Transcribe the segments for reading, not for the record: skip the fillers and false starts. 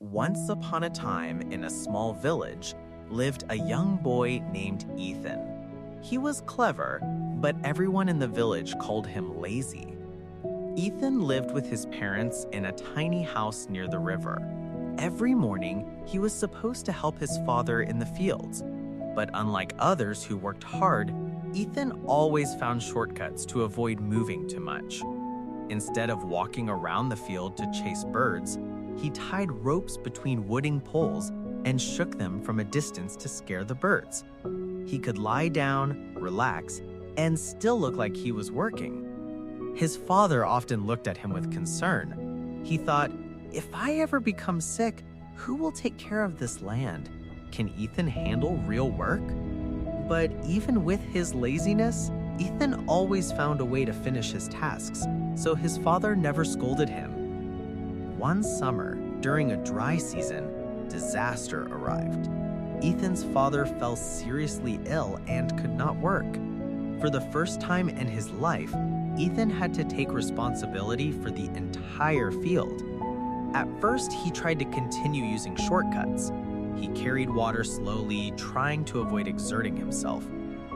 Once upon a time, in a small village, lived a young boy named Ethan. He was clever, but everyone in the village called him lazy. Ethan lived with his parents in a tiny house near the river. Every morning, he was supposed to help his father in the fields. But unlike others who worked hard, Ethan always found shortcuts to avoid moving too much. Instead of walking around the field to chase birds, he tied ropes between wooden poles and shook them from a distance to scare the birds. He could lie down, relax, and still look like he was working. His father often looked at him with concern. He thought, if I ever become sick, who will take care of this land? Can Ethan handle real work? But even with his laziness, Ethan always found a way to finish his tasks, so his father never scolded him. One summer, during a dry season, disaster arrived. Ethan's father fell seriously ill and could not work. For the first time in his life, Ethan had to take responsibility for the entire field. At first, he tried to continue using shortcuts. He carried water slowly, trying to avoid exerting himself.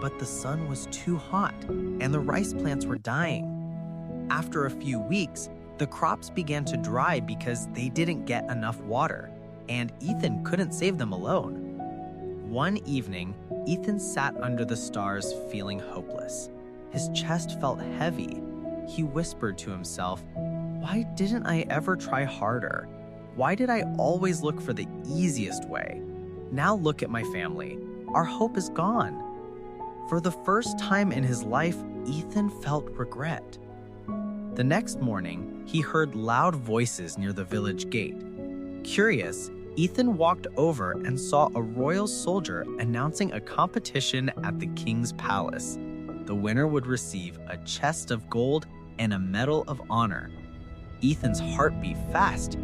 But the sun was too hot, and the rice plants were dying. After a few weeks, the crops began to dry because they didn't get enough water, and Ethan couldn't save them alone. One evening, Ethan sat under the stars feeling hopeless. His chest felt heavy. He whispered to himself, "Why didn't I ever try harder? Why did I always look for the easiest way? Now look at my family. Our hope is gone." For the first time in his life, Ethan felt regret. The next morning, he heard loud voices near the village gate. Curious, Ethan walked over and saw a royal soldier announcing a competition at the king's palace. The winner would receive a chest of gold and a medal of honor. Ethan's heart beat fast.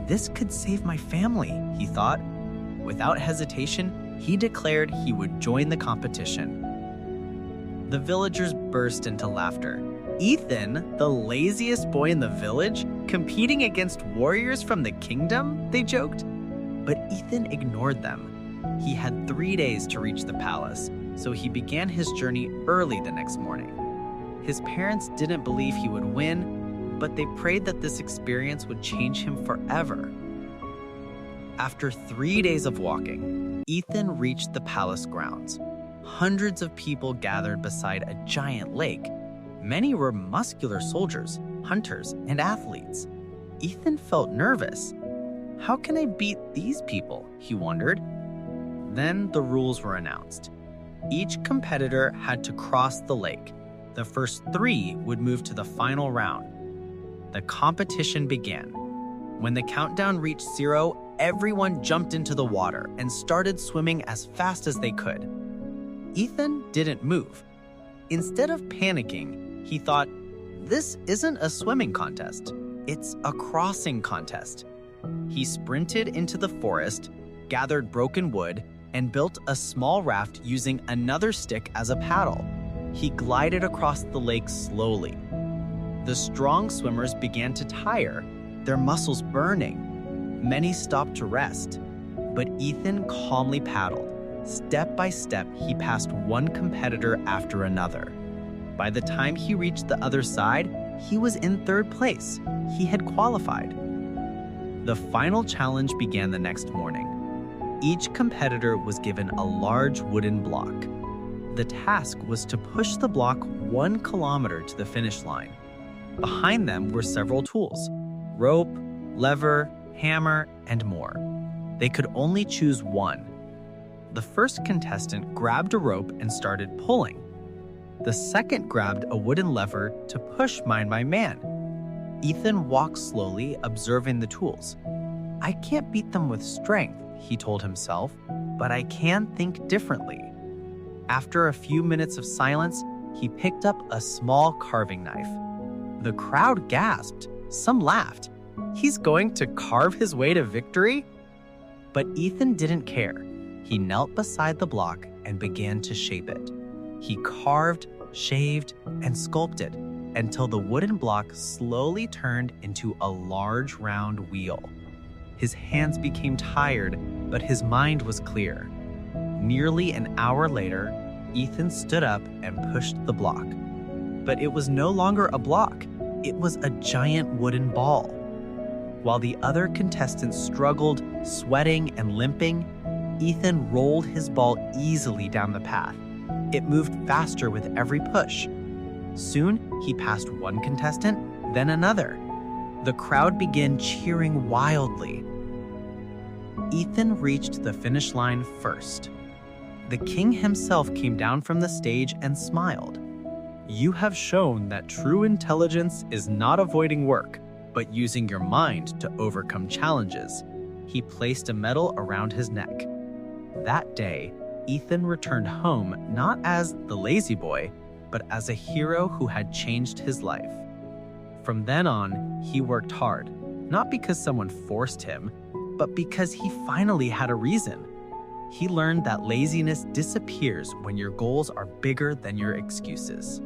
This could save my family, he thought. Without hesitation, he declared he would join the competition. The villagers burst into laughter. Ethan, the laziest boy in the village, competing against warriors from the kingdom, they joked. But Ethan ignored them. He had 3 days to reach the palace, so he began his journey early the next morning. His parents didn't believe he would win, but they prayed that this experience would change him forever. After 3 days of walking, Ethan reached the palace grounds. Hundreds of people gathered beside a giant lake. Many were muscular soldiers, hunters, and athletes. Ethan felt nervous. How can I beat these people? He wondered. Then the rules were announced. Each competitor had to cross the lake. The first 3 would move to the final round. The competition began. When the countdown reached 0, everyone jumped into the water and started swimming as fast as they could. Ethan didn't move. Instead of panicking, he thought, this isn't a swimming contest. It's a crossing contest. He sprinted into the forest, gathered broken wood, and built a small raft using another stick as a paddle. He glided across the lake slowly. The strong swimmers began to tire, their muscles burning. Many stopped to rest, but Ethan calmly paddled. Step by step, he passed one competitor after another. By the time he reached the other side, he was in 3rd place. He had qualified. The final challenge began the next morning. Each competitor was given a large wooden block. The task was to push the block 1 kilometer to the finish line. Behind them were several tools: rope, lever, hammer, and more. They could only choose one. The first contestant grabbed a rope and started pulling. The second grabbed a wooden lever to push my man. Ethan walked slowly, observing the tools. I can't beat them with strength, he told himself, but I can think differently. After a few minutes of silence, he picked up a small carving knife. The crowd gasped. Some laughed. He's going to carve his way to victory? But Ethan didn't care. He knelt beside the block and began to shape it. He carved, shaved, and sculpted until the wooden block slowly turned into a large round wheel. His hands became tired, but his mind was clear. Nearly an hour later, Ethan stood up and pushed the block. But it was no longer a block. It was a giant wooden ball. While the other contestants struggled, sweating and limping, Ethan rolled his ball easily down the path. It moved faster with every push. Soon, he passed one contestant, then another. The crowd began cheering wildly. Ethan reached the finish line first. The king himself came down from the stage and smiled. "You have shown that true intelligence is not avoiding work, but using your mind to overcome challenges." He placed a medal around his neck. That day, Ethan returned home not as the lazy boy, but as a hero who had changed his life. From then on, he worked hard, not because someone forced him, but because he finally had a reason. He learned that laziness disappears when your goals are bigger than your excuses.